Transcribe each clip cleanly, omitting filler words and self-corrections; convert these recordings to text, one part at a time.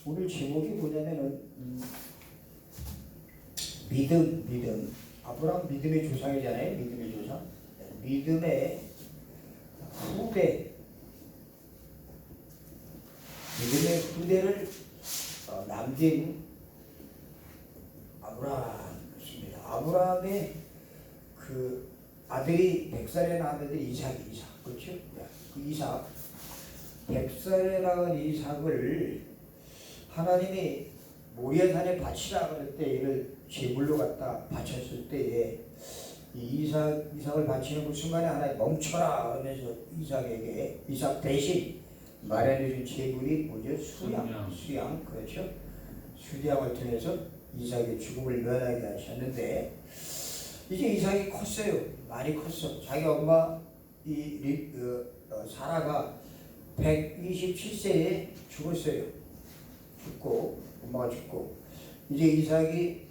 오늘 제목이 뭐냐면은 믿음. 아브라함 믿음의 조상이잖아요. 믿음의 조상. 믿음의 후대. 믿음의 후대를 남긴 아브라함입니다. 아브라함의 그 아들이 100살에 낳은 아들이 이삭. 그렇죠? 그 이삭. 100살에 낳은 이삭을 하나님이 모리아산에 바치라 그럴 때 이를 제물로 갖다 바쳤을 때에 이삭을 바치는 그 순간에 하나님 멈춰라 하면서 이삭 대신 마련해준 제물이 뭐죠? 수양. 그렇죠? 수양을 통해서 이삭의 죽음을 면하게 하셨는데 이제 이삭이 컸어요. 많이 컸어. 자기 엄마 사라가 127세에 죽었어요. 엄마가 죽고 이제 이삭이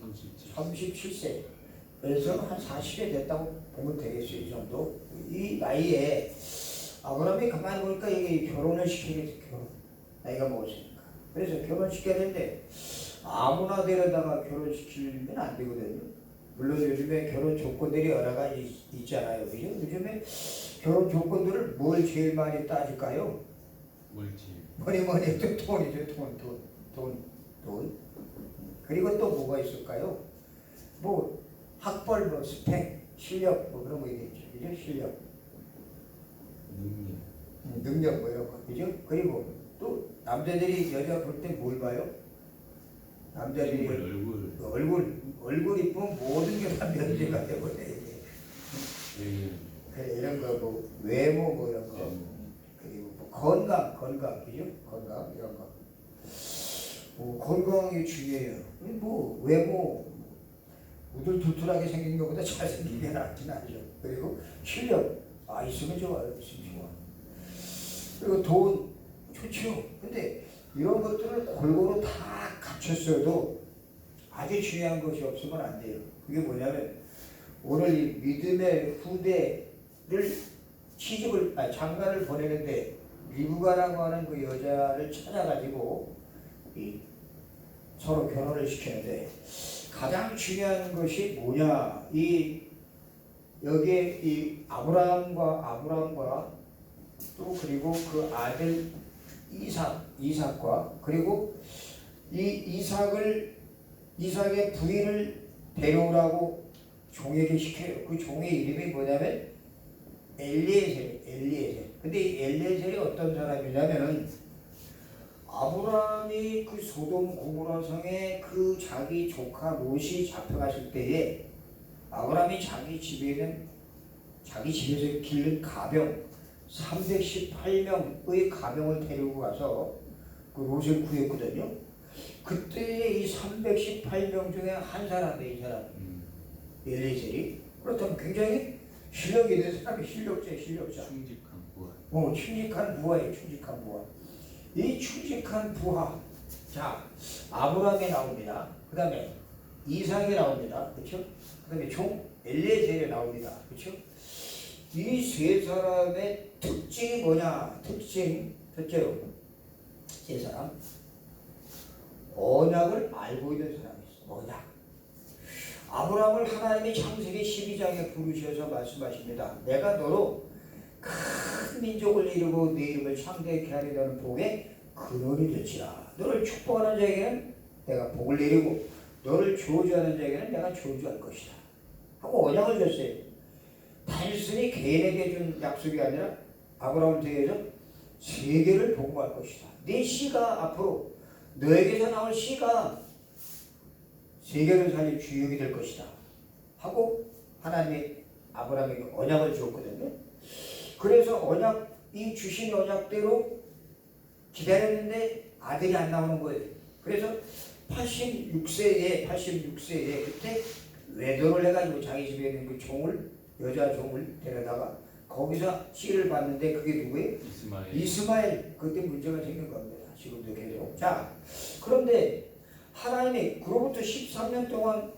37세 그래서 한 40에 됐다고 보면 되겠어요. 이 정도. 이 나이에 아브라함이 가만히 보니까 이게 결혼을 시키겠어. 나이가 먹었으니까. 그래서 결혼시켜야 되는데 아무나 데려다가 결혼시키면 안 되거든요. 물론 요즘에 결혼 조건들이 여러 가지 있잖아요. 그죠? 요즘에 결혼 조건들을 뭘 제일 많이 따질까요? 뭐니 해도 돈이죠. 돈. 그리고 또 뭐가 있을까요? 뭐 학벌, 뭐 스펙, 실력, 뭐 그런 거 있겠죠. 그죠? 실력. 능력 뭐 이런 거. 그죠? 그리고 또 남자들이 여자 볼 때 뭘 봐요? 남자들이 얼굴 이쁘면 모든 게 다 면제가 되거든요. 이런 거 뭐 외모 뭐 이런 거. 그리고 뭐 건강 그죠? 건강 이런 거. 건강이 중요해요. 뭐 외모 우둘투둘하게 생긴 것보다 잘생긴 게 낫긴 하죠. 그리고 실력 있으면 좋아. 그리고 돈 좋죠. 근데 이런 것들을 골고루 다 갖췄어도 아주 중요한 것이 없으면 안 돼요. 그게 뭐냐면 오늘 이 믿음의 후대를 장가를 보내는데 리브가라고 하는 그 여자를 찾아가지고 서로 결혼을 시키는데 가장 중요한 것이 뭐냐? 여기에 이 아브라함과 또 그리고 그 아들 이삭과 그리고 이삭의 부인을 데려오라고 종에게 시켜요. 그 종의 이름이 뭐냐면 엘리에셀. 근데 이 엘리에셀이 어떤 사람이냐면은 아브라함이 그 소돔 고모라 성에 그 자기 조카 롯이 잡혀갔을 때에 아브라함이 자기 집에서 기른 가병 318명의 가병을 데리고 가서 그 롯을 구했거든요. 그때 이 318명 중에 한 사람이에요. 이 사람 엘리에셀이. 그렇다면 굉장히 실력이 있는 사람이 실력자. 충직한 부하예요. 이 충직한 부하. 자, 아브라함이 나옵니다. 그 다음에 이삭이 나옵니다. 그렇죠? 그 다음에 종 엘리에셀이 나옵니다. 그렇죠? 이 세 사람의 특징이 뭐냐? 첫째로 세 사람 언약을 알고 있는 사람이 있어. 언약. 아브라함을 하나님이 창세기 12장에 부르셔서 말씀하십니다. 내가 너로 큰 민족을 이루고 네 이름을 창대케 하리 너는 복의 근원이 되리라. 너를 축복하는 자에게는 내가 복을 내리고 너를 저주하는 자에게는 내가 저주할 것이다. 하고 언약을 줬어요. 단순히 개인에게 준 약속이 아니라 아브라함을 통해서 세계를 복음할 것이다. 네 씨가 앞으로 너에게서 나올 씨가 세계를 살릴 주역이 될 것이다. 하고 하나님이 아브라함에게 언약을 주었거든요. 그래서 이 주신 언약대로 기다렸는데 아들이 안 나오는 거예요. 그래서 86세에 그때 외도를 해가지고 자기 집에 있는 그 여자 종을 데려다가 거기서 씨를 봤는데 그게 누구예요? 이스마엘. 그때 문제가 생긴 겁니다. 지금도 계속. 자, 그런데 하나님이 그로부터 13년 동안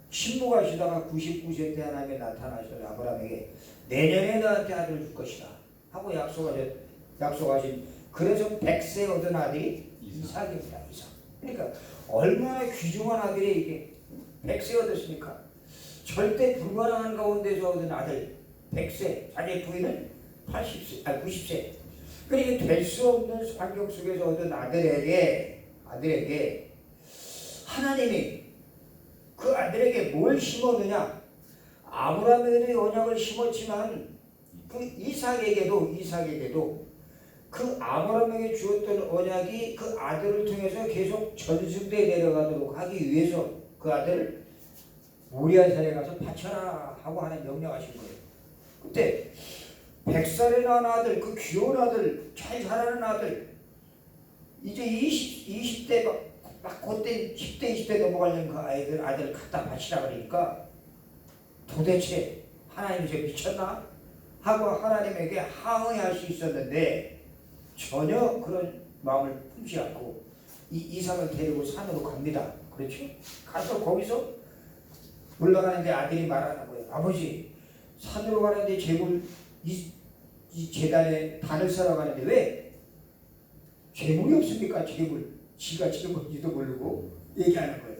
신무하시다가 99세 때 하나님이 나타나셔서 아브라함에게 내년에 너한테 아들을 줄 것이다 하고 약속하신 그래서 100세 얻은 아들이 이삭입니다. 이삭. 그러니까 얼마나 귀중한 아들이 이게 100세 얻었으니까 절대 불가능한 가운데서 얻은 아들 100세, 자기 부인은 80세, 90세. 그러니까 될 수 없는 환경 속에서 얻은 아들에게 하나님이 그 아들에게 뭘 심었느냐? 아브라함에게도 언약을 심었지만 그 이삭에게도 그 아브라함에게 주었던 언약이 그 아들을 통해서 계속 전승대에 내려가도록 하기 위해서 그 아들을 모리아산에 가서 바쳐라 하고 하나님 명령하신 거예요. 그때 100살에 낳은 아들, 그 귀여운 아들, 잘 자라는 아들, 이제 20대 막 곧된 10대 20대 넘어가려는 그 아들 갖다 바치라 그러니까 도대체 하나님 이제 미쳤나? 하고 하나님에게 항의할 수 있었는데 전혀 그런 마음을 품지 않고 이삭을 데리고 산으로 갑니다. 그렇죠? 가서 거기서 올라가는데 아들이 말하는 거예요. 아버지, 산으로 가는데 재물 이 재단에 단을 쌓아 가는데 왜 재물이 없습니까? 재물. 지가 재물인지도 모르고 얘기하는 거예요.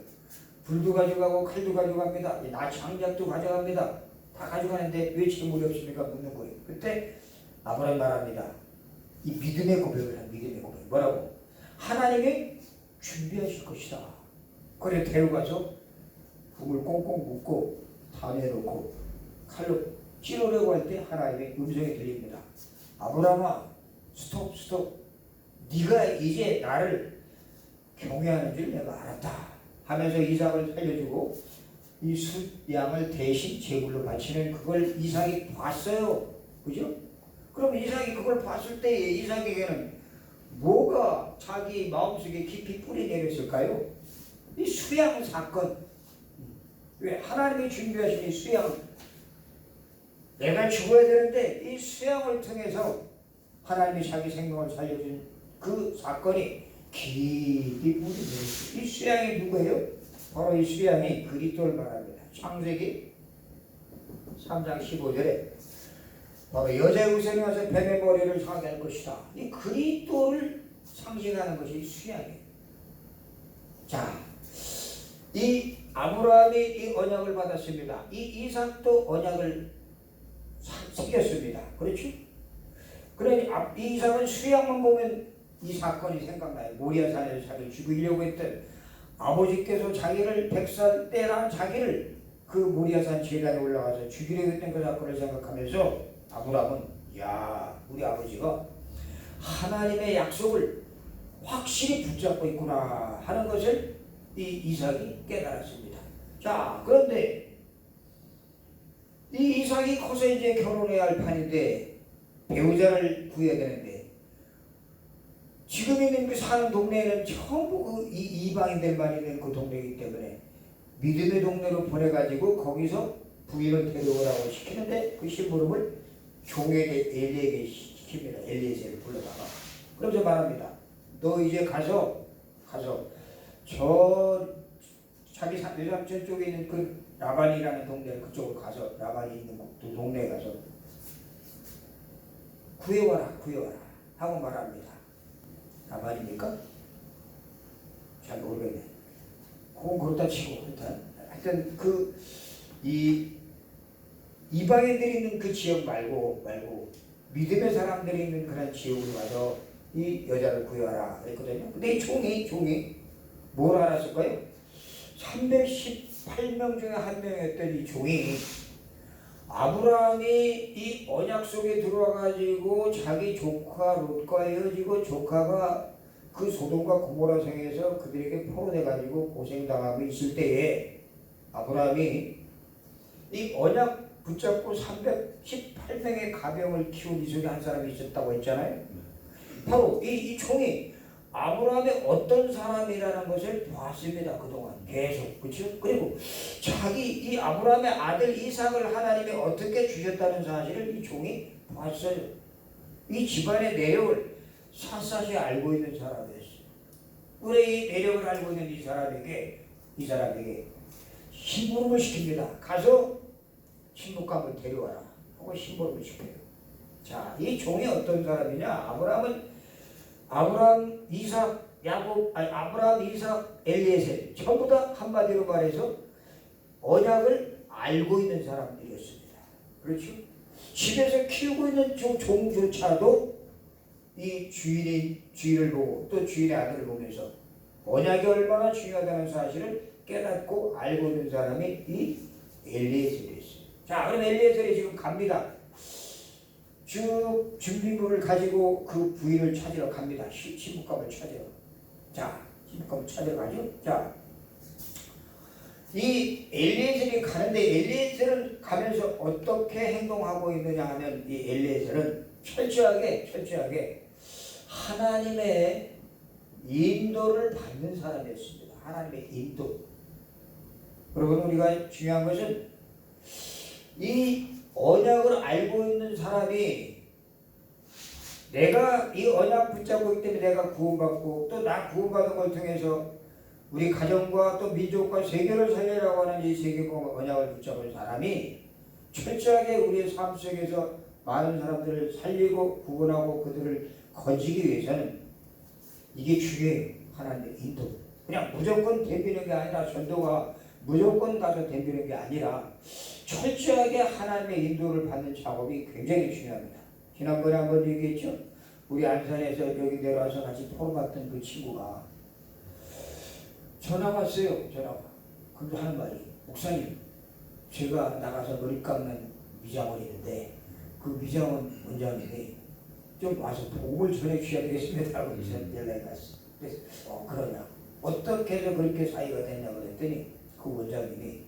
불도 가져가고 칼도 가져갑니다. 나 장작도 가져갑니다. 다 가져가는데 왜 재물이 없습니까? 묻는 거예요. 그때 아브라함이 말합니다. 이 믿음의 고백을 한 믿음의 고백. 뭐라고? 하나님이 준비하실 것이다. 그래 데려가서 북을 꽁꽁 묶고 단에 놓고 칼로 찌르려고 할 때 하나님의 음성이 들립니다. 아브라함아, 스톱. 네가 이제 나를 경외하는 줄 내가 알았다. 하면서 이삭을 살려주고 이 숫양을 대신 제물로 바치는 그걸 이삭이 봤어요. 그죠? 그럼 이삭이 그걸 봤을 때 이삭에게는 뭐가 자기 마음속에 깊이 뿌리 내렸을까요? 이 수양 사건. 왜 하나님이 준비하신 이 수양, 내가 죽어야 되는데 이 수양을 통해서 하나님이 자기 생명을 살려준 그 사건이 깊이 뿌리 내렸어요. 이 수양이 누구예요? 바로 이 수양이 그리스도를 말합니다. 창세기 3장 15절에 바로 여자의 우선이 와서 뱀의 머리를 상하게 할 것이다. 이 그리스도를 상징하는 것이 수양이에요. 자, 이 아브라함이 이 언약을 받았습니다. 이 이삭도 언약을 새겼습니다. 그렇죠? 그러니 이 이삭은 수양만 보면 이 사건이 생각나요. 모리아산에서 자기를 죽이려고 했던 아버지께서 자기를 100살 때란 자기를 그 모리아산 제단에 올라가서 죽이려고 했던 그 사건을 생각하면서 아브라함은 야, 우리 아버지가 하나님의 약속을 확실히 붙잡고 있구나 하는 것을 이 이삭이 깨달았습니다. 자, 그런데 이 이삭이 커서 이제 결혼해야 할 판인데 배우자를 구해야 되는데 지금 있는 그 사는 동네에는 전부 그 이방인들만 있는 그 동네이기 때문에 믿음의 동네로 보내가지고 거기서 부인을 데려오라고 시키는데 그 심부름을 종에게 엘리에게 시킵니다. 엘리에셀을 불러다가 그러면서 말합니다. 너 이제 가서 저 자기 외삼촌 쪽에 있는 그 라반이라는 동네 그쪽으로 가서 라반이 있는 그 동네에 가서 구해와라 하고 말합니다. 라반입니까? 잘 모르겠네. 그건 그렇다 치고 일단 하여튼 그 이방인들이 있는 그 지역 말고 믿음의 사람들이 있는 그런 지역으로 가서 이 여자를 구해와라 그랬거든요. 근데 이 종이 뭘 알았을까요? 318명 중에 한 명이었던 이 종이 아브라함이 이 언약 속에 들어와가지고 자기 조카 롯과 헤어지고 조카가 그 소돔과 고모라 성에서 그들에게 포로돼가지고 고생당하고 있을 때에 아브라함이 이 언약 붙잡고 318명의 가병을 키운 이 속에 한 사람이 있었다고 했잖아요. 바로 이 총이 아브라함의 어떤 사람이라는 것을 보았습니다. 그동안 계속. 그렇죠? 그리고 자기 이 아브라함의 아들 이삭을 하나님이 어떻게 주셨다는 사실을 이 종이 봤어요. 이 집안의 내력을 샅샅이 알고 있는 사람이었어요. 그래 이 내력을 알고 있는 이 사람에게 심부름을 시킵니다. 가서 친부감을 데려와라 하고 심부름을 시켜요. 자, 이 종이 어떤 사람이냐? 아브라함, 이삭, 아브라함, 이삭, 엘리에셀 전부 다 한마디로 말해서 언약을 알고 있는 사람들이었습니다. 그렇죠? 집에서 키우고 있는 종조차도 이 주인을 보고 또 주인의 아들을 보면서 언약이 얼마나 중요하다는 사실을 깨닫고 알고 있는 사람이 이 엘리에셀이었어요. 자, 그럼 엘리에셀이 지금 갑니다. 쭉 준비물을 가지고 그 부인을 찾으러 갑니다. 시부감을 찾으러. 자, 시부감을 찾으러 가죠. 자, 이 엘리에셀이 가는데 엘리에셀은 가면서 어떻게 행동하고 있느냐 하면 이 엘리에셀은 철저하게 하나님의 인도를 받는 사람이었습니다. 하나님의 인도. 여러분, 우리가 중요한 것은 이 언약을 알고 있는 사람이 내가 이 언약 붙잡고 있기 때문에 내가 구원받고 또 나 구원받은 걸 통해서 우리 가정과 또 민족과 세계를 살리라고 하는 이 세계공 언약을 붙잡은 사람이 철저하게 우리의 삶 속에서 많은 사람들을 살리고 구원하고 그들을 건지기 위해서는 이게 중요해요. 하나님의 인도. 그냥 무조건 덤비는 게 아니라 전도가 무조건 가서 덤비는 게 아니라 철저하게 하나님의 인도를 받는 작업이 굉장히 중요합니다. 지난번에 한번 얘기했죠. 우리 안산에서 여기 내려와서 같이 포럼했던 그 친구가 전화 왔어요. 전화가. 그런데 하는 말이 목사님 제가 나가서 머리 깎는 미장원이 있는데 그 미장원 원장님이 좀 와서 복음을 전해 주셔야 되겠습니다 하고 연락이 왔어. 그래서 그러냐 어떻게 해서 그렇게 사이가 됐냐고 그랬더니 그 원장님이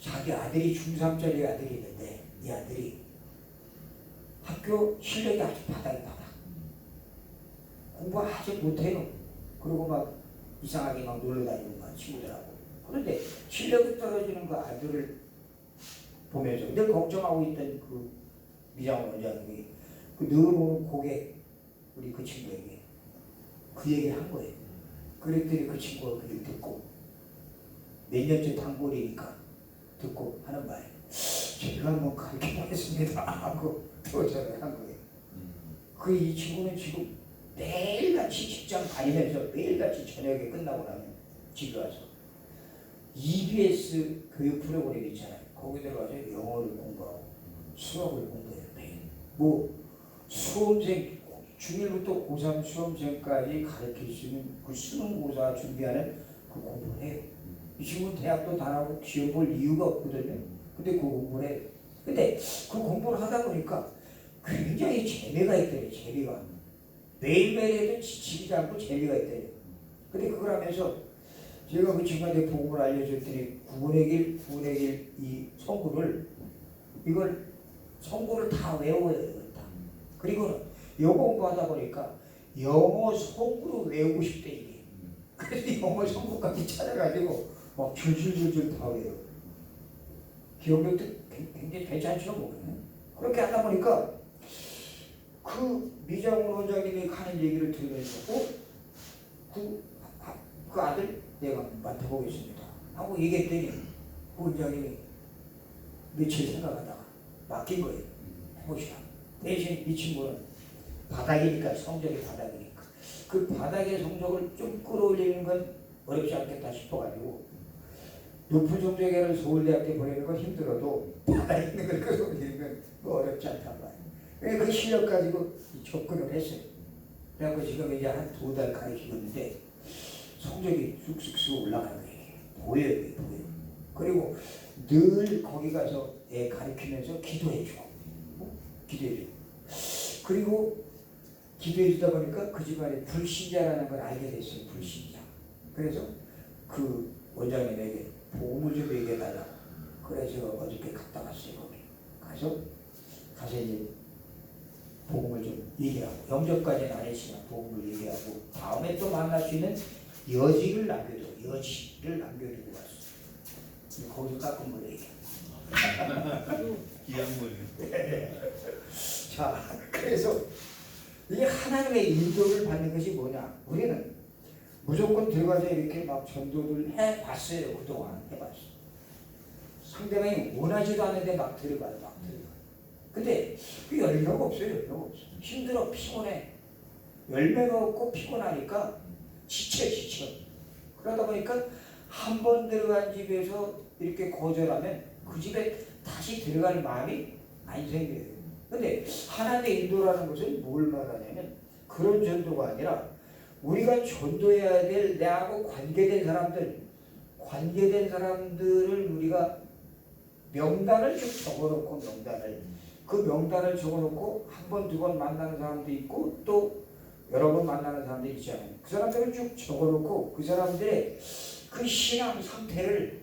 자기 아들이 중3짜리 아들이 있는데 이 아들이 학교 실력이 아주 바닥이 바닥. 공부 아주 못해요. 그리고 막 이상하게 막 놀러 다니는 거 친구들하고. 그런데 실력이 떨어지는 그 아들을 보면서 늘 걱정하고 있던 그 미장원 원장님이 그 늘 오는 고객 우리 그 친구에게 그 얘기를 한 거예요. 그랬더니 그 친구가 그 얘기 듣고 몇 년째 단골이니까 듣고 하는 말 제가 한번 가르쳐 보겠습니다 하고 도전을 한 거예요. 그 이 친구는 지금 매일같이 직장 다니면서 매일같이 저녁에 끝나고 나면 집에 와서 EBS 교육 프로그램 있잖아요. 거기 들어가서 영어를 공부하고 수학을 공부해요. 매일. 뭐 수험생 중1부터 고3 수험생까지 가르칠 수 있는 그 수능고사 준비하는 그 공부를 해요. 이 친구는 대학도 다니고 시험 볼 이유가 없거든요. 근데 그 공부를 해요. 근데 그 공부를 하다 보니까 굉장히 재미가 있더래요. 재미가. 매일매일 해도 지치지 않고 재미가 있더래요. 근데 그걸 하면서 제가 그 친구한테 복음을 알려줬더니 구분의 길 이 성구를 이걸 성구를 다 외워야 돼요. 그리고 영어 공부하다 보니까 영어 성구로 외우고 싶대 이게. 그래서 영어 성구까지 찾아가지고 막 줄줄줄줄 다 외워. 기억력도 굉장히 괜찮죠 보면. 그렇게 하다 보니까 그 미장원 원장님이 하는 얘기를 들으면서 그 아들 내가 맡아보겠습니다 하고 얘기했더니 그 원장님이 며칠 생각하다가 맡긴 거예요. 해보시라. 대신 이 친구는 바닥이니까 성적이 바닥이니까 그 바닥의 성적을 좀 끌어올리는 건 어렵지 않겠다 싶어가지고 높은 성적에는 서울대학교 보내는 건 힘들어도 바닥에 있는 걸 끌어올리는 건 뭐 어렵지 않단 말이에요. 그 실력 가지고 접근을 했어요. 그래서 지금 이제 한 2달 가르치고 있는데 성적이 쑥쑥 올라가는 거예요. 보여요. 그리고 늘 거기 가서 애 가르치면서 기도해줘. 기도해줘. 그리고 기도해주다 보니까 그 집안에 불신자라는 걸 알게 됐어요. 불신자. 그래서 그 원장님에게 복음을 좀 얘기해달라고. 그래서 어저께 갔다 왔어요. 거기. 가서 이제 복음을 좀 얘기하고 영접까지는 안 했지만 복음을 얘기하고 다음에 또 만날 수 있는 여지를 남겨두고 왔어요. 거기서 깎은 걸 얘기해요. 귀한 거예요. 자, 그래서 이 하나님의 인도를 받는 것이 뭐냐? 우리는 무조건 들어가서 이렇게 막 전도를 해봤어요. 그동안 해봤어요. 상대방이 원하지도 않는데 막 들어가요. 근데 그 열매가 없어요. 힘들어, 피곤해. 열매가 없고 피곤하니까 지쳐. 그러다 보니까 한 번 들어간 집에서 이렇게 거절하면 그 집에 다시 들어갈 마음이 안 생겨요. 근데 하나님의 인도라는 것은 뭘 말하냐면 그런 전도가 아니라 우리가 전도해야 될 나하고 관계된 사람들을 우리가 명단을 쭉 적어놓고 그 명단을 적어놓고 한 번, 두 번 만나는 사람도 있고 또 여러 번 만나는 사람도 있잖아요. 그 사람들을 쭉 적어놓고 그 사람들의 그 신앙 상태를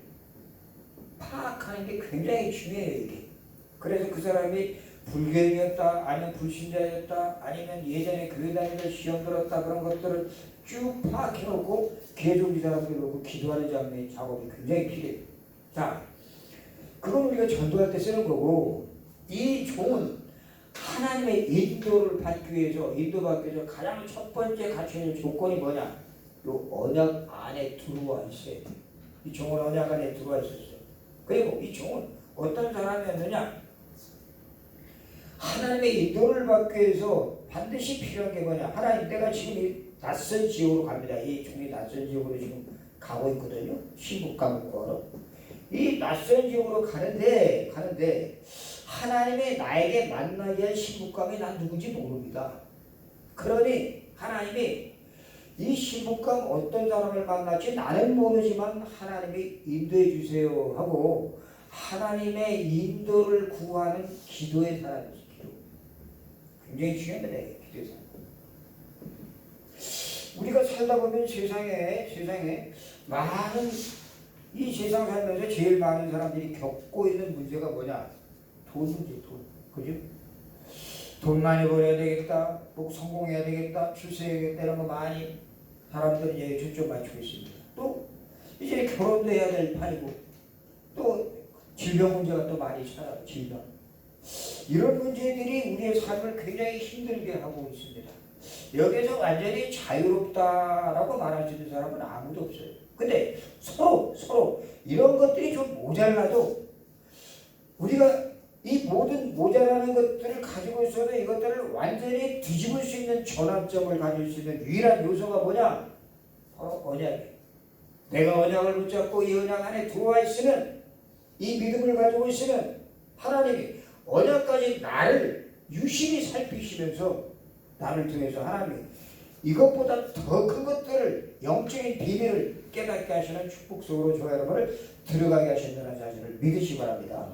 파악하는 게 굉장히 중요해요. 이게. 그래서 그 사람이 불교인이었다 아니면 불신자였다 아니면 예전에 교회 다니면서 시험 들었다 그런 것들을 쭉 파악해놓고 계속 이 사람들 놓고 기도하는 작업이 굉장히 필요해요. 자, 그건 우리가 전도할 때 쓰는 거고 이 종은 하나님의 인도를 받기 위해서 가장 첫 번째 갖춰야 할 조건이 뭐냐? 요 언약 안에 들어와 있어요. 이 종은 언약 안에 들어와 있었어요. 그리고 이 종은 어떤 사람이었느냐? 하나님의 인도를 받기 위해서 반드시 필요한 게 뭐냐? 하나님, 내가 지금 이 낯선 지역으로 갑니다. 이 종이 낯선 지역으로 지금 가고 있거든요. 신국강 구하러. 이 낯선 지역으로 가는데 하나님의 나에게 만나게 한 신국강이 난 누군지 모릅니다. 그러니 하나님이 이 신국강 어떤 사람을 만날지 나는 모르지만 하나님이 인도해 주세요 하고 하나님의 인도를 구하는 기도의 사람이죠. 굉장히 중요합니다. 기도의 사람. 우리가 살다 보면 세상에 많은 이 세상 살면서 제일 많은 사람들이 겪고 있는 문제가 뭐냐? 돈 문제, 돈. 그죠? 돈 많이 벌어야 되겠다, 꼭 성공해야 되겠다, 출세해야겠다 이런 거 많이 사람들은 이제 초점 맞추고 있습니다. 또 이제 결혼도 해야 될 판이고 또 질병 문제가 또 많이 찾아요. 질병. 이런 문제들이 우리의 삶을 굉장히 힘들게 하고 있습니다. 여기서 완전히 자유롭다라고 말할 수 있는 사람은 아무도 없어요. 근데 서로 이런 것들이 좀 모자라도 우리가 이 모든 모자라는 것들을 가지고 있어도 이것들을 완전히 뒤집을 수 있는 전환점을 가질 수 있는 유일한 요소가 뭐냐? 바로 언약이에요. 내가 언약을 붙잡고 이 언약 안에 들어와 있으면 이 믿음을 가지고 있으면 하나님이 언약까지 나를 유심히 살피시면서 나를 통해서 하나님이 이것보다 더 큰 것들을 영적인 비밀을 깨닫게 하시는 축복 속으로 저와 여러분을 들어가게 하신다는 사실을 믿으시기 바랍니다.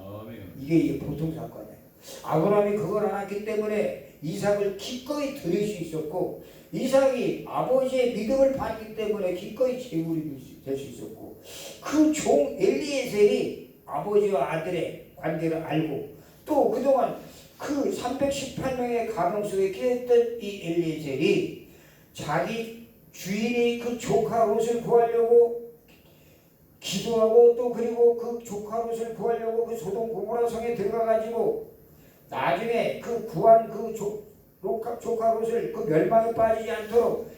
이게 보통 사건이에요. 아브라함이 그걸 알았기 때문에 이삭을 기꺼이 드릴 수 있었고 이삭이 아버지의 믿음을 받기 때문에 기꺼이 제물이 될 수 있었고 그 종 엘리에셀이 아버지와 아들의 관계를 알고 또 그동안 그 318명의 가명 속에 기했던 이 엘리에셀이 자기 주인이 그 조카 롯을 구하려고 기도하고 또 그리고 그 조카 롯을 구하려고 그 소돔 고모라 성에 들어가가지고 나중에 그 구한 그 조카 롯을 그 멸망에 빠지지 않도록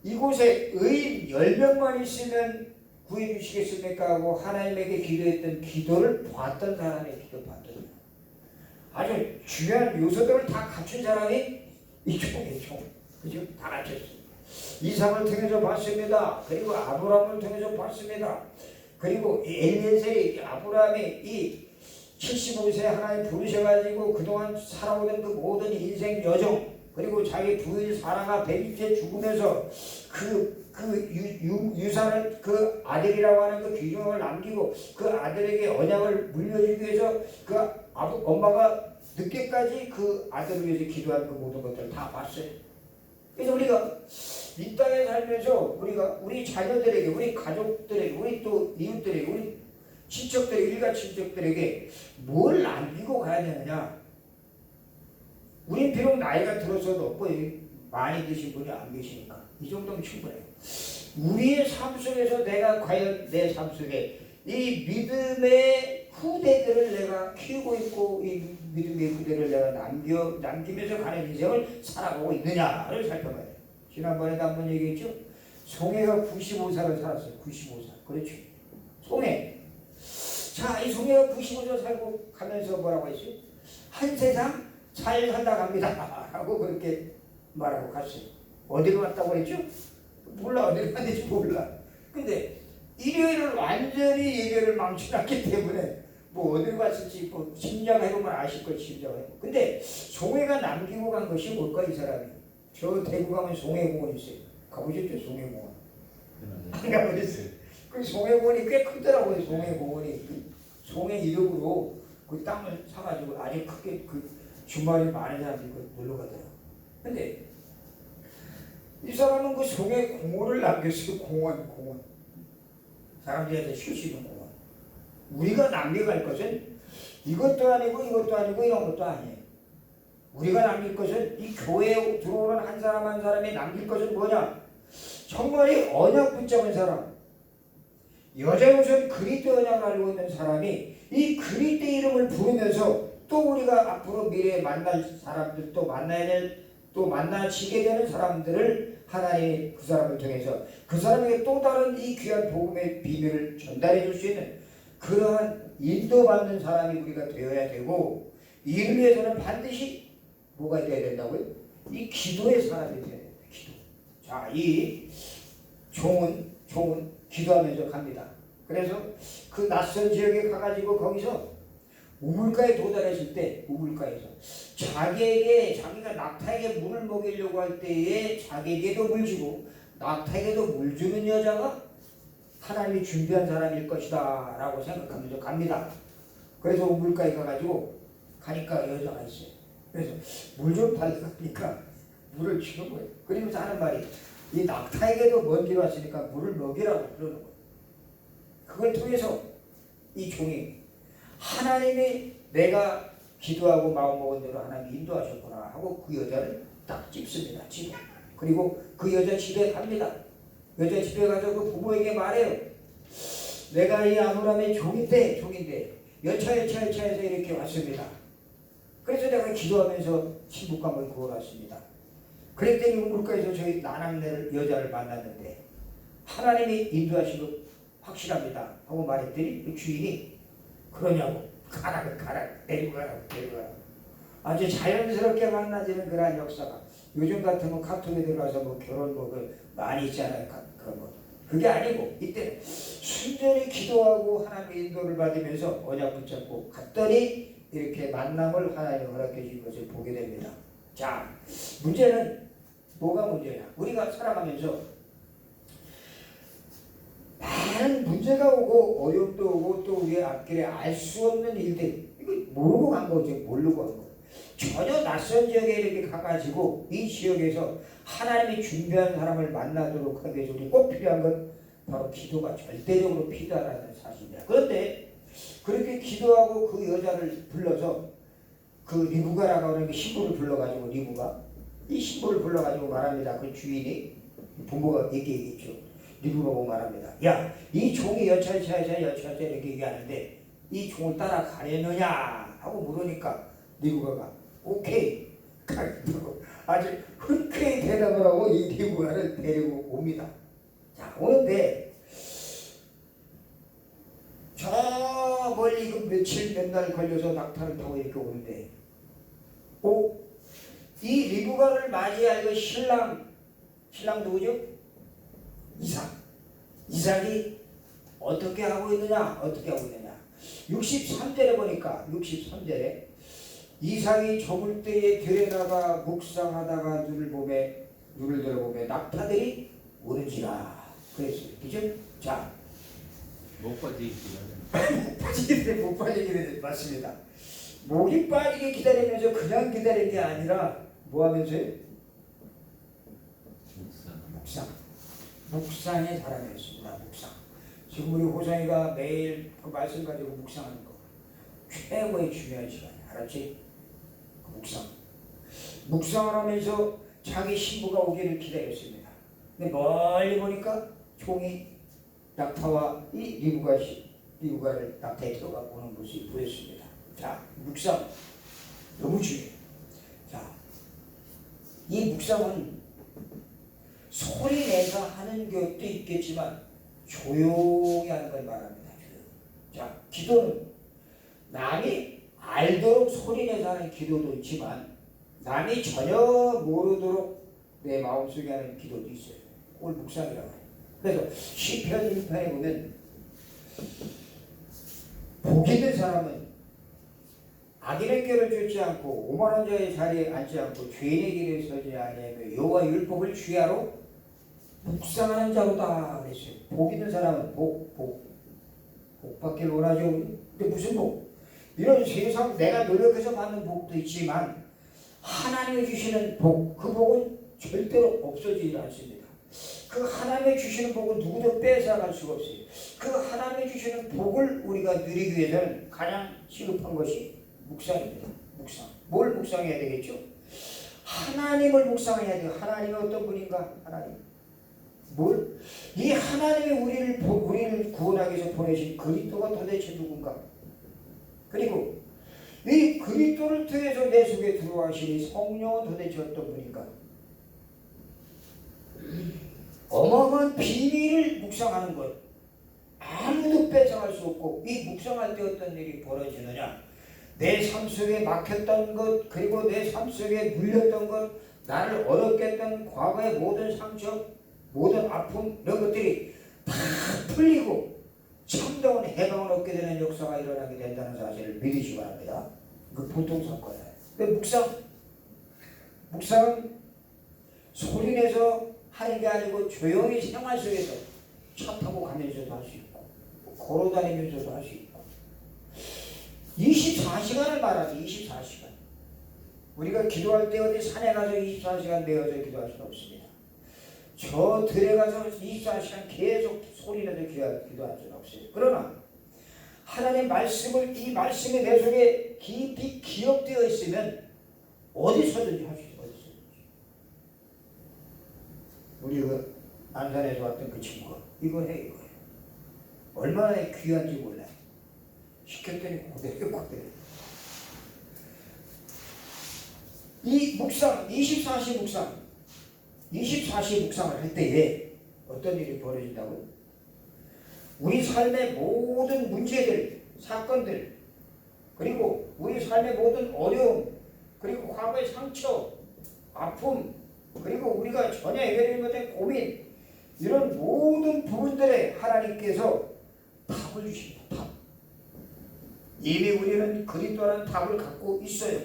이곳에 의인 10명만 있으면 구해 주시겠습니까 하고 하나님에게 기도했던 기도를 봤던 사람의 기도 봤던 사람. 아주 중요한 요소들을 다 갖춘 사람이 이 종이에요. 그죠? 다 갖췄어요. 이삭을 통해서 봤습니다. 그리고 아브라함을 통해서 봤습니다. 그리고 엘리에셀이 아브라함이 이 75세 하나님 부르셔가지고 그동안 살아오던 그 모든 인생 여정 그리고 자기 부인 사라가 100일째 죽으면서 유산을 그 아들이라고 하는 그 귀중을 남기고 그 아들에게 언약을 물려주기 위해서 그 엄마가 늦게까지 그 아들을 위해서 기도한 그 모든 것들을 다 봤어요. 그래서 우리가 이 땅에 살면서 우리 자녀들에게, 우리 가족들에게, 우리 또 이웃들에게, 우리 친척들에게, 일가 친척들에게 뭘 남기고 가야 되느냐? 우린 비록 나이가 들어서도 많이 드신 분이 안 계시니까 이 정도면 충분해요. 우리의 삶 속에서 내가 과연 내 삶 속에 이 믿음의 후대들을 내가 키우고 있고 이 믿음의 후대를 내가 남기면서 가는 인생을 살아가고 있느냐를 살펴봐야 돼요. 지난번에도 한번 얘기했죠. 송해가 95살을 살았어요. 95살. 그렇죠. 송해. 자, 이 송해가 95살 살고 가면서 뭐라고 했어요? 한 세상 잘 살다 갑니다. 하고 그렇게 말하고 갔어요. 어디로 갔다고 그랬죠? 몰라 어디 갔는지 몰라. 근데 일요일을 완전히 예배를 망쳐놨기 때문에 뭐 어디로 갔을지 뭐 심장해보면 아실 걸 심장해보. 근데 송해가 남기고 간 것이 뭘까 이 사람이? 저 대구 가면 송해공원 있어요. 가보셨죠 송해공원? 안 가보셨어요? 그 송해공원이 꽤 크더라고요. 송해공원이 송해 이름으로 그 땅을 사가지고 아주 크게 그 주말에 많은 사람들이 놀러 가더라고. 근데 이 사람은 그 송해공원을 남겼어요. 공원. 사람들한테 쉴 수 있는 공원. 우리가 남겨갈 것은 이것도 아니고 이것도 아니고 이런 것도 아니에요. 우리가 남길 것은 이 교회에 들어오는 한 사람 한 사람이 남길 것은 뭐냐? 정말이 언약 붙잡은 사람. 여자 우선 그리스도 언약을 알고 있는 사람이 이 그리스도 이름을 부르면서 또 우리가 앞으로 미래에 만날 사람들 또 만나야 될 또 만나지게 되는 사람들을 하나님이 그 사람을 통해서 그 사람에게 또 다른 이 귀한 복음의 비밀을 전달해 줄 수 있는 그러한 인도받는 사람이 우리가 되어야 되고 이를 위해서는 반드시 뭐가 되어야 된다고요? 이 기도의 사람이 되어야 돼요. 기도. 자, 이 종은 기도하면서 갑니다. 그래서 그 낯선 지역에 가가지고 거기서 우물가에 도달했을 때 우물가에서 자기가 낙타에게 물을 먹이려고 할 때에 자기에게도 물 주고 낙타에게도 물 주는 여자가 하나님이 준비한 사람일 것이다 라고 생각하면서 갑니다. 그래서 우물가에 가가지고 가니까 여자가 있어요. 그래서 물 좀 달라니까 물을 주는 거예요. 그러면서 하는 말이 이 낙타에게도 먼 길 왔으니까 물을 먹이라고 그러는 거예요. 그걸 통해서 이 종이 하나님이 내가 기도하고 마음먹은 대로 하나님이 인도하셨구나 하고 그 여자를 딱 찝습니다. 집에. 그리고 그 여자 집에 갑니다. 여자 집에 가서 그 부모에게 말해요. 내가 이 아브라함의 종인데 여차해서 이렇게 왔습니다. 그래서 내가 기도하면서 친북감을 구워놨습니다. 그랬더니 우물가에서 저희 나낙네 여자를 만났는데 하나님이 인도하신 거 확실합니다 하고 말했더니 그 주인이 그러냐고 가라 데리고 가라고 아주 자연스럽게 만나지는 그러한 역사가 요즘 같으면 카톡에 들어가서 뭐 결혼 많이 있잖아요. 그런 거 그게 아니고 이때 순전히 기도하고 하나님의 인도를 받으면서 언약 붙잡고 갔더니 이렇게 만남을 하나님이 허락해 주신 것을 보게 됩니다. 자, 문제는 뭐가 문제냐? 우리가 살아가면서 많은 문제가 오고 어려움도 오고 또 우리의 앞길에 알 수 없는 일들 이거 모르고 간 거죠. 모르고 간 거. 전혀 낯선 지역에 이렇게 가가지고 이 지역에서 하나님이 준비한 사람을 만나도록 하기 위해서 우리 꼭 필요한 건 바로 기도가 절대적으로 필요하다는 사실입니다. 그런데 그렇게 기도하고 그 여자를 불러서 그 리브가라고 하는 그 신부를 불러가지고 이 신부를 불러가지고 말합니다. 그 주인이 부모가 얘기했죠. 리브가 보고 말합니다. 야, 이 종이 여차여차 이렇게 얘기하는데 이 종을 따라가려느냐 하고 물으니까 리브가가 오케이 가겠다고 아주 흔쾌히 대답을 하고 이 리브가를 데리고 옵니다. 자, 오는데 저 멀리 그 며칠 몇 날 걸려서 낙타를 타고 이렇게 오는데 이 리브가를 맞이할 그 신랑 누구죠? 이삭이 어떻게 하고 있느냐 63절에 보니까 63절에 이삭이 저물 때에 들여다가 묵상하다가 눈을 들어보매 낙타들이 오는지라 그랬어요. 그죠? 자, 못 빠지기는 못 빠지기는 맞습니다. 목이 빠지게 기다리면서 그냥 기다린 게 아니라 뭐 하면서요? 묵상의 사람이었습니다. 묵상. 지금 우리 호상이가 매일 그 말씀 가지고 묵상하는 거 최고의 중요한 시간이야. 알았지? 그 묵상을 하면서 자기 신부가 오기를 기다렸습니다. 근데 멀리 보니까 종이 낙타와 이 리브가를 낙타에 들어가 오는 모습이 보였습니다. 자, 묵상 너무 중요해요. 자, 이 묵상은 소리 내서 하는 것도 있겠지만 조용히 하는 걸 말합니다. 자, 기도는 남이 알도록 소리 내서 하는 기도도 있지만 남이 전혀 모르도록 내 마음속에 하는 기도도 있어요. 그걸 묵상이라고 해요. 그래서 시편 1편에 보면 복 있는 사람은 악인의 길을 쫓지 않고 오만한 자의 자리에 앉지 않고 죄인의 길에 서지 아니하며 여호와 율법을 주야로 묵상하는 자로다 그랬어요. 복 있는 사람은 복 받길 원하죠. 근데 무슨 복? 이런 세상 내가 노력해서 받는 복도 있지만 하나님이 주시는 복, 그 복은 절대로 없어지지 않습니다. 그 하나님이 주시는 복은 누구도 뺏어갈 수가 없어요. 그 하나님이 주시는 복을 우리가 누리기 위해서는 가장 시급한 것이 묵상입니다. 묵상. 뭘 묵상해야 되겠죠? 하나님을 묵상해야 돼요. 하나님이 어떤 분인가? 하나님. 뭘? 이 하나님이 우리를 구원하기 위해서 보내신 그리스도가 도대체 누군가? 그리고 이 그리스도를 통해서 내 속에 들어와시니 성령은 도대체 어떤 분인가? 어마어마한 비밀을 묵상하는 것. 아무도 뺏어갈 수 없고 이 묵상할 때 어떤 일이 벌어지느냐? 내 삶 속에 막혔던 것, 그리고 내 삶 속에 물렸던 것, 나를 어렵게 했던 과거의 모든 상처, 모든 아픔, 이런 것들이 다 풀리고 참다운 해방을 얻게 되는 역사가 일어나게 된다는 사실을 믿으시기 바랍니다. 그 보통 사건이에요. 근데 묵상은 소리내서 하는 게 아니고 조용히 생활 속에서 차 타고 가면서도 할 수 있고 걸어 다니면서도 할 수 있고 24시간을 말하지. 24시간. 우리가 기도할 때 어디 산에 가서 24시간 매어서 기도할 수는 없습니다. 저 들에 가서 24시간 계속 소리내서 기도할 수는 없어요. 그러나 하나님 말씀을, 이 말씀이 내 속에 깊이 기억되어 있으면 어디서든지 할 수 있어요. 어디서든지. 우리 그 안산에서 왔던 그 친구가 이거 해, 이거 해. 얼마나 귀한지 몰라요. 시켰더니 고대로. 이 묵상, 24시 묵상을 할 때에 어떤 일이 벌어진다고요? 우리 삶의 모든 문제들, 사건들, 그리고 우리 삶의 모든 어려움, 그리고 과거의 상처, 아픔, 그리고 우리가 전혀 해결하지 못한 고민, 이런 모든 부분들에 하나님께서 답을 주십니다. 답. 이미 우리는 그리스도라는 답을 갖고 있어요.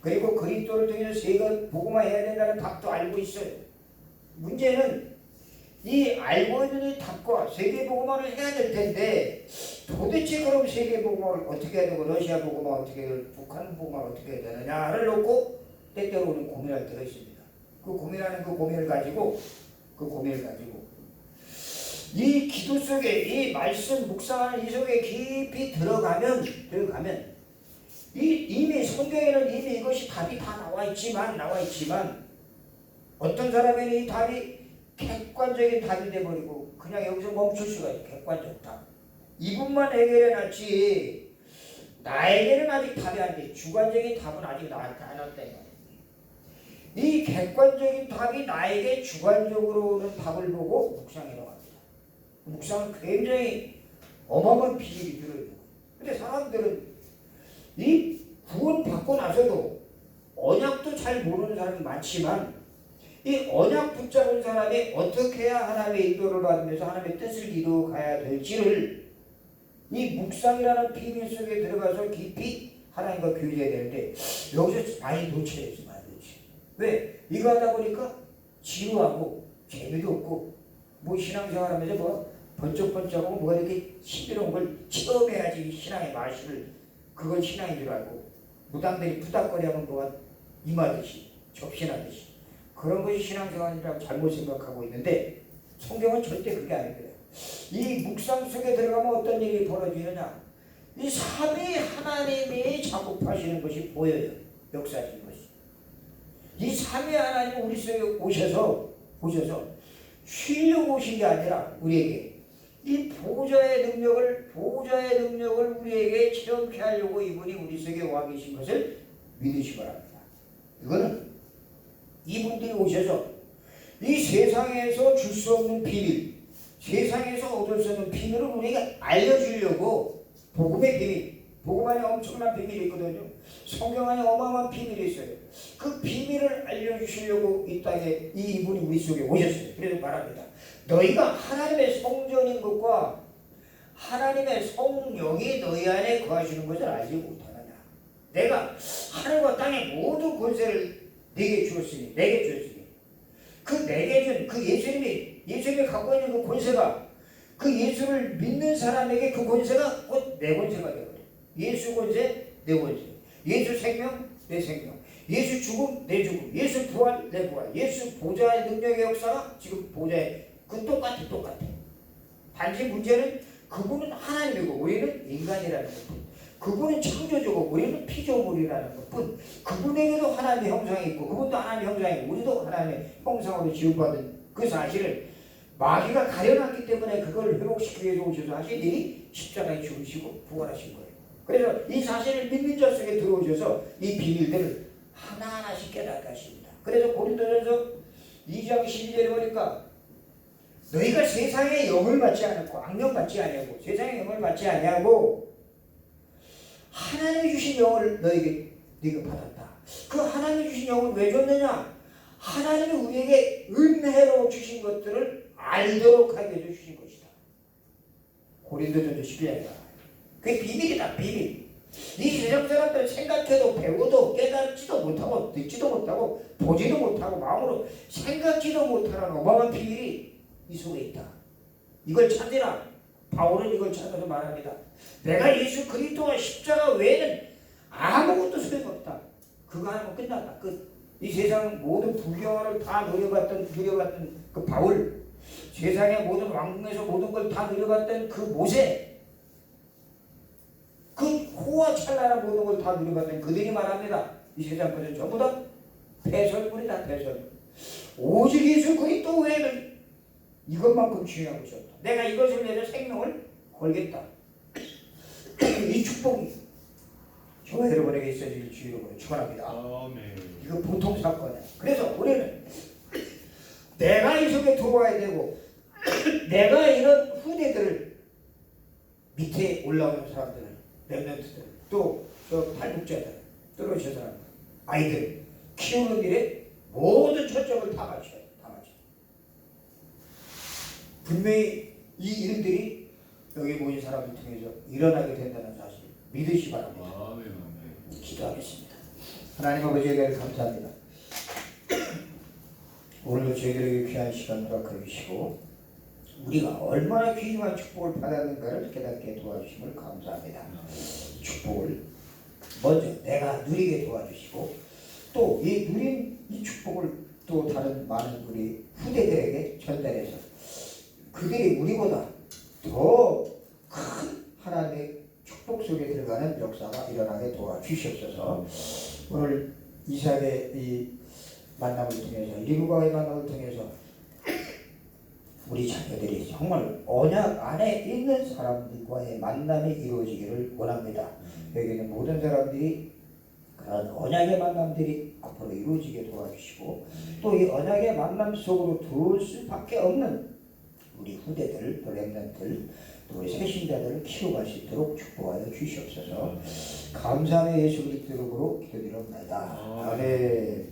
그리고 그리스도를 통해서 세계 복음화해야 된다는 답도 알고 있어요. 문제는 이 알고 있는 이 답과 세계 복음화를 해야 될 텐데 도대체 그럼 세계 복음화를 어떻게 해야 되고 러시아 복음화 어떻게 해야 되고 북한 복음화 어떻게 해야 되느냐를 놓고 때때로 우리는 고민할 때가 있습니다. 그 고민을 가지고 이 기도 속에 이 말씀 묵상하는 이 속에 깊이 들어가면 이미 성경에는 이미 이것이 답이 다 나와 있지만 어떤 사람에는 이 답이 객관적인 답이 돼버리고 그냥 여기서 멈출 수가 있어요. 객관적 답. 이분만 해결해놨지 나에게는 아직 답이 안 돼. 주관적인 답은 아직 나한테 안 왔다. 이 객관적인 답이 나에게 주관적으로 오는 답을 보고 묵상이라고 합니다. 묵상은 굉장히 어마어마한 비밀이 들어있는 거예요. 근데 사람들은 이 구원 받고 나서도 언약도 잘 모르는 사람이 많지만 이 언약 붙잡은 사람이 어떻게 해야 하나님의 인도를 받으면서 하나님의 뜻을 이루어가야 될지를 이 묵상이라는 비밀 속에 들어가서 깊이 하나님과 교제해야 되는데 여기서 많이 놓쳐있으면 안 되지. 왜? 이거 하다 보니까 지루하고 재미도 없고 뭐 신앙생활하면서 뭐 번쩍번쩍하고 뭐가 이렇게 신비로운 걸 체험해야지 신앙의 맛을 그건 신앙인 줄 알고 무당들이 부닥거리하면 뭐가 임하듯이 접신하듯이 그런 것이 신앙생활이라고 잘못 생각하고 있는데 성경은 절대 그게 아니에요. 이 묵상 속에 들어가면 어떤 일이 벌어지느냐 이 삼위 하나님이 작업하시는 것이 보여요. 역사하시는 것이 이 삼위 하나님이 우리 속에 오셔서 쉬려고 오신 게 아니라 우리에게 이 보좌의 능력을 우리에게 체험케 하려고 이분이 우리 속에 와 계신 것을 믿으시기 바랍니다. 이거는 이분들이 오셔서 이 세상에서 줄 수 없는 비밀, 세상에서 얻을 수 없는 비밀을 우리에게 알려주려고 복음의 비밀, 복음 안에 엄청난 비밀이 있거든요. 성경 안에 어마어마한 비밀이 있어요. 그 비밀을 알려주시려고 이 땅에 이분이 우리 속에 오셨어요. 그래서 말합니다. 너희가 하나님의 성전인 것과 하나님의 성령이 너희 안에 거하시는 것을 알지 못하느냐. 내가 하늘과 땅의 모든 권세를 내게 주었으니 그 내게 준 그 예수님이 갖고 있는 그 권세가 그 예수를 믿는 사람에게 그 권세가 곧 내 권세가 되거든. 예수 권세 내 권세, 예수 생명 내 생명, 예수 죽음 내 죽음, 예수 부활 내 부활, 예수 보좌의 능력의 역사가 지금 보좌에 그 똑같아. 단지 문제는 그분은 하나님이고 우리는 인간이라는 것뿐. 그분은 창조주고 우리는 피조물이라는 것뿐. 그분에게도 하나님의 형상이 있고 그분도 하나님의 형상이고 우리도 하나님의 형상으로 지음받은 그 사실을 마귀가 가려놨기 때문에 그걸 회복시키기 위해서 오셔서 하신 일이 십자가에 죽으시고 부활하신 거예요. 그래서 이 사실을 믿는 자 속에 들어오셔서 이 비밀들을 하나하나씩 깨닫게 하십니다. 그래서 고린도전서 2장 12절에 보니까 너희가 세상의 영을 받지 않았고 악령 받지 아니하고 세상의 영을 받지 아니하고 하나님이 주신 영을 너희가 받았다. 그 하나님이 주신 영을 왜 줬느냐? 하나님이 우리에게 은혜로 주신 것들을 알도록 하게 해서 주신 것이다. 고린도전서 12장이다. 그게 비밀이다. 비밀. 이 세상 사람들은 생각해도 배워도 깨닫지도 못하고 듣지도 못하고 보지도 못하고 마음으로 생각지도 못하는 어마어마한 비밀이 이 속에 있다. 이걸 찾으라. 바울은 이걸 찾아서 말합니다. 내가 예수 그리스도와 십자가 외에는 아무것도 소용없다. 그거 하면 끝난다. 이 세상 모든 불경화를 다 누려봤던 그 바울, 세상의 모든 왕궁에서 모든 걸 다 누려봤던 그 모세, 그 호와 찰나란 모든 걸 다 누려봤던 그들이 말합니다. 이 세상 것은 전부 다 패설물이다. 패설물. 오직 예수 그리스도 외에는 이것만큼 중요한 것이 없다. 내가 이것을 위해서 생명을 걸겠다. 이 축복이 저와 여러분에게 있어질 주의로 축원합니다. 아멘. 이거 보통 사건이야. 그래서 우리는 내가 이 속에 들어와야 되고 내가 이런 후대들을 밑에 올라오는 사람들을 렘넌트들 또 저 탈북자들 떨어져 사람 아이들 키우는 일에 모든 초점을 다 맞춰요. 분명히 이 일들이 여기 모인 사람들 통해서 일어나게 된다는 사실 믿으시 바랍니다. 아멘. 기도하겠습니다. 하나님 아버지에게 감사합니다. 오늘도 저희들에게 귀한 시간 허락해 주시고 우리가 얼마나 귀중한 축복을 받았는가를 깨닫게 도와주심을 감사합니다. 축복을 먼저 내가 누리게 도와주시고 또 이 누린 이 축복을 또 다른 많은 우리 후대들에게 전달해서 그들이 우리보다 더 큰 하나님의 축복 속에 들어가는 역사가 일어나게 도와주시옵소서. 오늘 이삭의 이 만남을 통해서 리브가의 만남을 통해서 우리 자녀들이 정말 언약 안에 있는 사람들과의 만남이 이루어지기를 원합니다. 여기 있는 모든 사람들이 그런 언약의 만남들이 앞으로 이루어지게 도와주시고 또 이 언약의 만남 속으로 들어올 수밖에 없는 우리 후대들, 또 렘넌트들, 또 우리 새신자들을 키워갈 수 있도록 축복하여 주시옵소서. 감사의 예수 그리스도 이름으로 기도드립니다. 아멘.